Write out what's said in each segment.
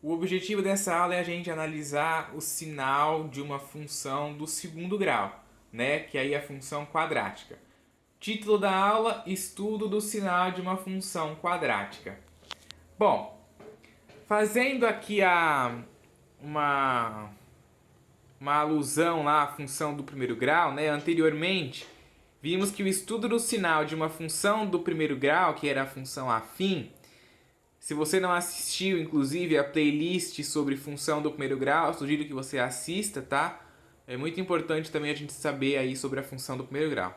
O objetivo dessa aula é a gente analisar o sinal de uma função do segundo grau, né? Que aí é a função quadrática. Título da aula: Estudo do sinal de uma função quadrática. Bom, fazendo aqui uma alusão lá à função do primeiro grau, né? Anteriormente, vimos que o estudo do sinal de uma função do primeiro grau, que era a função afim, se você não assistiu, inclusive, a playlist sobre função do primeiro grau, eu sugiro que você assista, tá? É muito importante também a gente saber aí sobre a função do primeiro grau.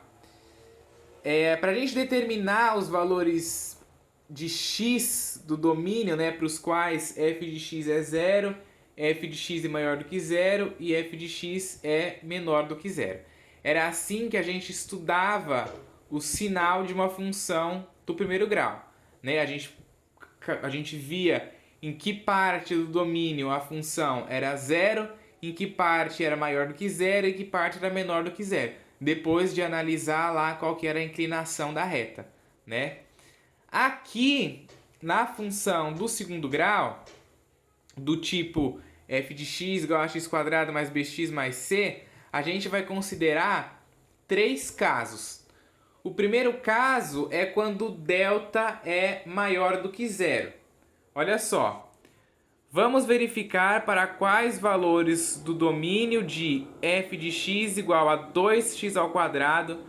Para a gente determinar os valores de x do domínio, né, para os quais f de x é zero, f de x é maior do que zero e f de x é menor do que zero. Era assim que a gente estudava o sinal de uma função do primeiro grau, né? A gente via em que parte do domínio a função era zero, em que parte era maior do que zero e em que parte era menor do que zero, depois de analisar lá qual que era a inclinação da reta, né? Aqui, na função do segundo grau, do tipo f de x igual a x quadrado mais bx mais c, a gente vai considerar três casos. O primeiro caso é quando delta é maior do que zero. Olha só, vamos verificar para quais valores do domínio de f de x igual a 2x ao quadrado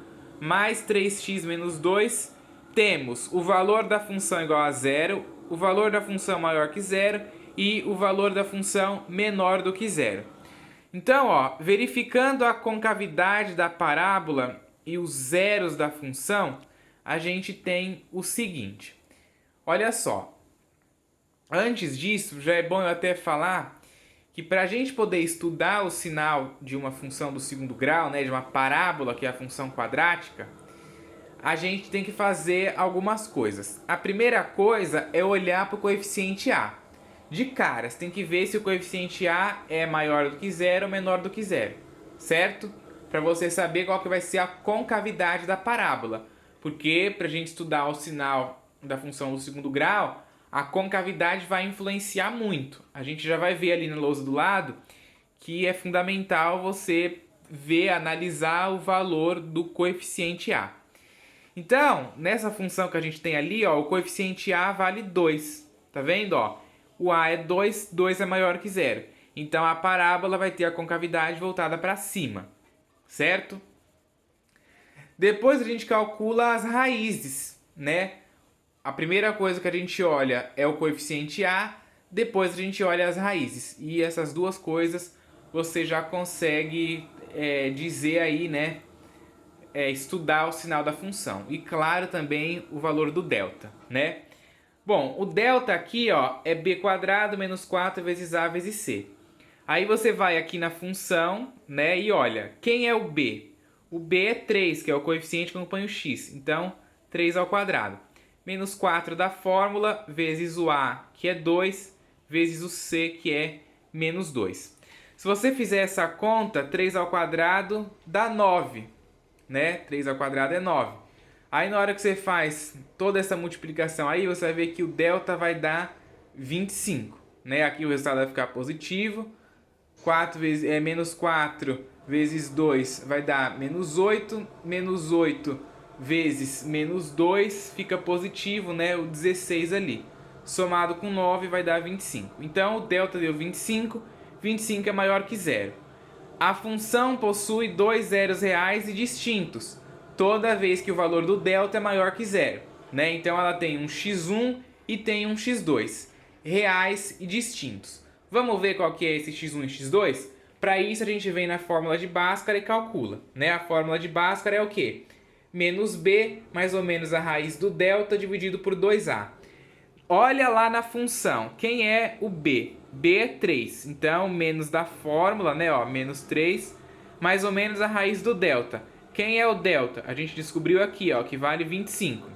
mais 3x menos 2 temos o valor da função igual a zero, o valor da função maior que zero e o valor da função menor do que zero. Então, ó, verificando a concavidade da parábola e os zeros da função, a gente tem o seguinte. Olha só. Antes disso, já é bom eu até falar que para a gente poder estudar o sinal de uma função do segundo grau, né, de uma parábola, que é a função quadrática, a gente tem que fazer algumas coisas. A primeira coisa é olhar para o coeficiente A. De cara, você tem que ver se o coeficiente A é maior do que zero ou menor do que zero, certo? Para você saber qual que vai ser a concavidade da parábola. Porque para a gente estudar o sinal da função do segundo grau, a concavidade vai influenciar muito. A gente já vai ver ali na lousa do lado que é fundamental você ver, analisar o valor do coeficiente A. Então, nessa função que a gente tem ali, ó, o coeficiente A vale 2. Tá vendo? Ó? O A é 2, 2 é maior que zero. Então, a parábola vai ter a concavidade voltada para cima. Certo? Depois a gente calcula as raízes, né? A primeira coisa que a gente olha é o coeficiente A, depois a gente olha as raízes. E essas duas coisas você já consegue dizer aí, né? Estudar o sinal da função. E claro também o valor do delta, né? Bom, o delta aqui, ó, é b quadrado menos 4 vezes a vezes c. Aí você vai aqui na função, né, e olha, quem é o b? O b é 3, que é o coeficiente que acompanha o x. Então, 3 ao quadrado. Menos 4 da fórmula, vezes o a, que é 2, vezes o c, que é menos 2. Se você fizer essa conta, 3 ao quadrado dá 9, né? 3 ao quadrado é 9. Aí na hora que você faz toda essa multiplicação aí, você vai ver que o delta vai dar 25, né? Aqui o resultado vai ficar positivo. Menos 4 vezes 2 vai dar menos 8. Menos 8 vezes menos 2 fica positivo, né? O 16 ali. Somado com 9 vai dar 25. Então o delta deu 25. 25 é maior que zero. A função possui dois zeros reais e distintos, toda vez que o valor do delta é maior que zero, né? Então ela tem um x1 e tem um x2, reais e distintos. Vamos ver qual que é esse x1 e x2? Para isso a gente vem na fórmula de Bhaskara e calcula, né? A fórmula de Bhaskara é o quê? Menos b, mais ou menos a raiz do delta dividido por 2a. Olha lá na função, quem é o b? B é 3, então menos da fórmula, né, ó, menos 3, mais ou menos a raiz do delta. Quem é o delta? A gente descobriu aqui, ó, que vale 25.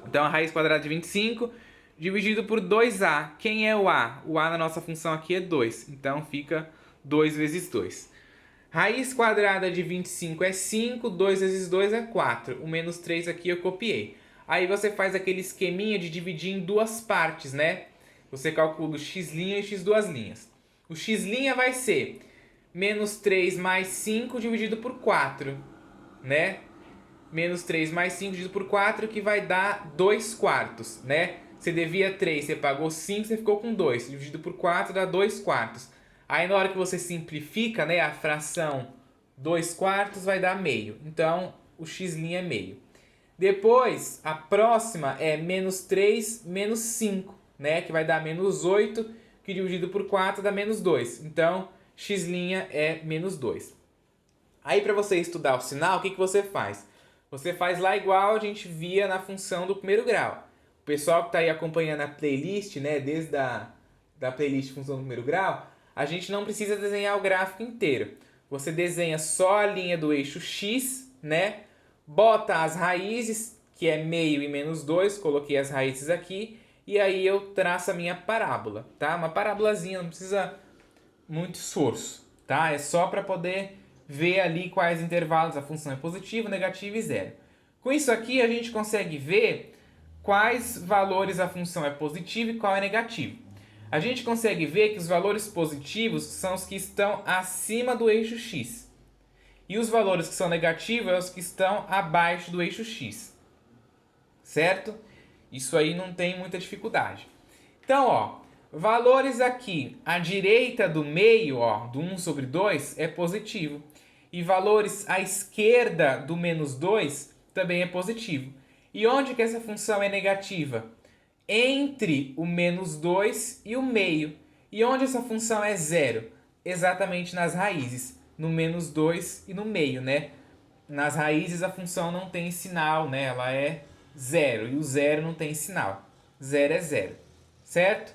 Então a raiz quadrada de 25 dividido por 2a. Quem é o a? O a na nossa função aqui é 2, então fica 2 vezes 2. Raiz quadrada de 25 é 5, 2 vezes 2 é 4. O menos 3 aqui eu copiei. Aí você faz aquele esqueminha de dividir em duas partes, né? você calcula o x' e x². O x' vai ser menos 3 mais 5 dividido por 4, né? Menos 3 mais 5 dividido por 4, que vai dar 2 quartos, né? Você devia 3, você pagou 5, você ficou com 2. Dividido por 4 dá 2 quartos. Aí na hora que você simplifica, né, a fração 2 quartos vai dar meio. Então, o x' é meio. Depois, a próxima é menos 3 menos 5, né? Que vai dar menos 8, que dividido por 4 dá menos 2. Então, x' é menos 2. Aí, para você estudar o sinal, o que você faz? Você faz lá igual a gente via na função do primeiro grau. O pessoal que está aí acompanhando a playlist, né? Desde da playlist função do primeiro grau, a gente não precisa desenhar o gráfico inteiro. Você desenha só a linha do eixo x, né? Bota as raízes, que é meio e menos 2, coloquei as raízes aqui, e aí eu traço a minha parábola, tá? Uma parábolazinha, não precisa muito esforço, tá? É só para poder ver ali quais intervalos a função é positiva, negativa e zero. Com isso aqui a gente consegue ver quais valores a função é positiva e qual é negativa. A gente consegue ver que os valores positivos são os que estão acima do eixo x. E os valores que são negativos são os que estão abaixo do eixo x. Certo? Isso aí não tem muita dificuldade. Então, ó, valores aqui à direita do meio, ó, do 1 sobre 2, é positivo. E valores à esquerda do menos 2 também é positivo. E onde que essa função é negativa? Entre o menos 2 e o meio. E onde essa função é zero? Exatamente nas raízes, no menos 2 e no meio, né? Nas raízes a função não tem sinal, né? Ela é zero, e o zero não tem sinal. Zero é zero, certo?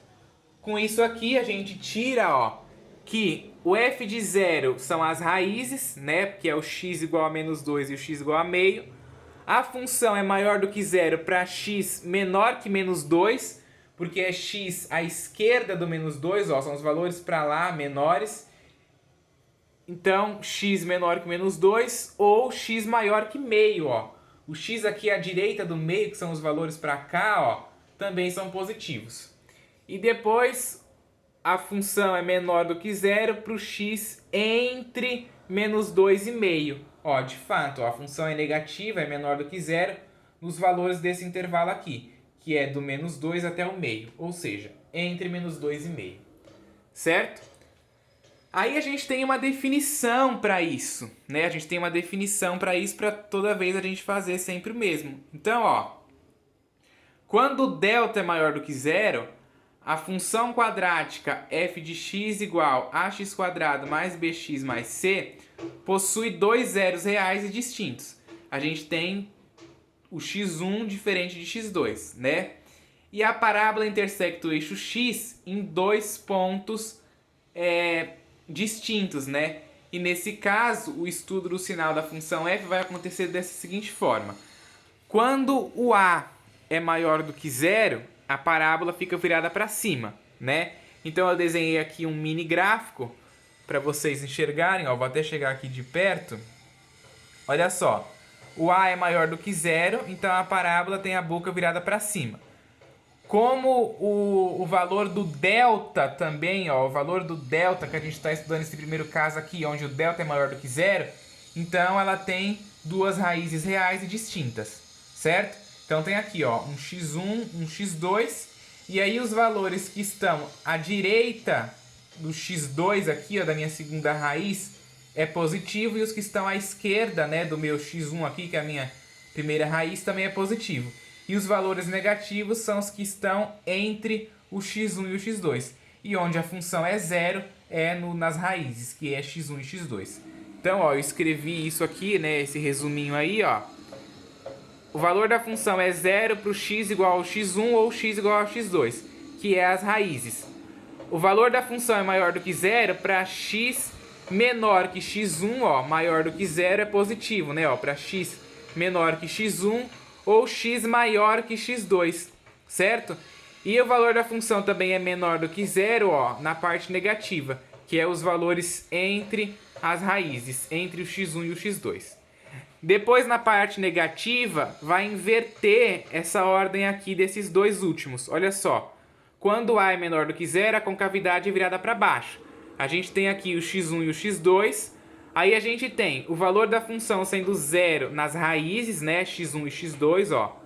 Com isso aqui a gente tira, ó, que o f de zero são as raízes, né? Que é o x igual a menos 2 e o x igual a meio. A função é maior do que zero para x menor que menos 2, porque é x à esquerda do menos 2, ó, são os valores para lá menores. Então, x menor que menos 2 ou x maior que meio, ó. O x aqui à direita do meio, que são os valores para cá, ó, também são positivos. E depois, a função é menor do que zero para o x entre menos 2,5. Ó, de fato, ó, a função é negativa, é menor do que zero nos valores desse intervalo aqui, que é do menos 2 até o meio, ou seja, entre menos 2,5. Certo? Aí a gente tem uma definição para isso, né? A gente tem uma definição para isso para toda vez a gente fazer sempre o mesmo. Então, ó, quando o delta é maior do que zero, a função quadrática f de x igual a x quadrado mais bx mais c possui dois zeros reais e distintos. A gente tem o x1 diferente de x2, né? E a parábola intersecta o eixo x em dois pontos distintos, né? E nesse caso, o estudo do sinal da função f vai acontecer dessa seguinte forma. Quando o a é maior do que zero, a parábola fica virada para cima, né? Então eu desenhei aqui um mini gráfico para vocês enxergarem, ó, vou até chegar aqui de perto. Olha só, o a é maior do que zero, então a parábola tem a boca virada para cima. Como o valor do delta também, ó, o valor do delta que a gente está estudando nesse primeiro caso aqui, onde o delta é maior do que zero, então ela tem duas raízes reais e distintas, certo? Então tem aqui, ó, um x1, um x2, e aí os valores que estão à direita do x2 aqui, ó, da minha segunda raiz, é positivo, e os que estão à esquerda, né, do meu x1 aqui, que é a minha primeira raiz, também é positivo. E os valores negativos são os que estão entre o x1 e o x2. E onde a função é zero é nas raízes, que é x1 e x2. Então, ó, eu escrevi isso aqui, né, esse resuminho aí, ó. O valor da função é zero para o x igual ao x1 ou x igual ao x2, que é as raízes. O valor da função é maior do que zero para x menor que x1, ó, maior do que zero é positivo, né, ó, para x menor que x1 ou x maior que x2, certo? E o valor da função também é menor do que zero, ó, na parte negativa, que é os valores entre as raízes, entre o x1 e o x2. Depois, na parte negativa, vai inverter essa ordem aqui desses dois últimos. Olha só, Quando A é menor do que zero, a concavidade é virada para baixo. A gente tem aqui o x1 e o x2. Aí a gente tem o valor da função sendo zero nas raízes, né? x1 e x2, ó.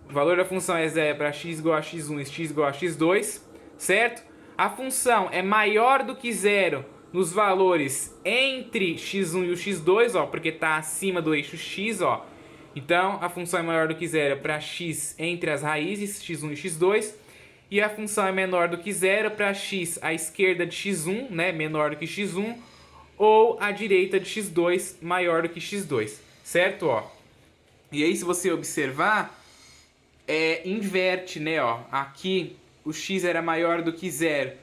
O valor da função é zero para x igual a x1 e x igual a x2, certo? A função é maior do que zero nos valores entre x1 e o x2, ó, porque está acima do eixo x, ó. Então, a função é maior do que zero para x entre as raízes, x1 e x2. E a função é menor do que zero para x à esquerda de x1, né, menor do que x1, ou à direita de x2, maior do que x2, certo? Ó. E aí, se você observar, inverte, né? Ó. Aqui, o x era maior do que zero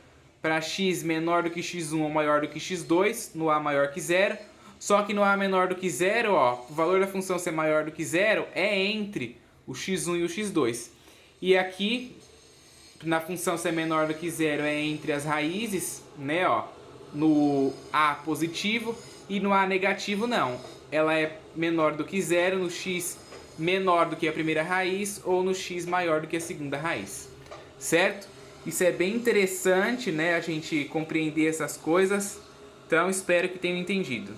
para x menor do que x1 ou maior do que x2, no a maior que zero. Só que no a menor do que zero, ó, o valor da função ser maior do que zero é entre o x1 e o x2. E aqui, na função ser menor do que zero é entre as raízes, né, ó, no a positivo, e no a negativo não. Ela é menor do que zero no x menor do que a primeira raiz ou no x maior do que a segunda raiz, certo? Isso é bem interessante, né, a gente compreender essas coisas. Então, espero que tenham entendido.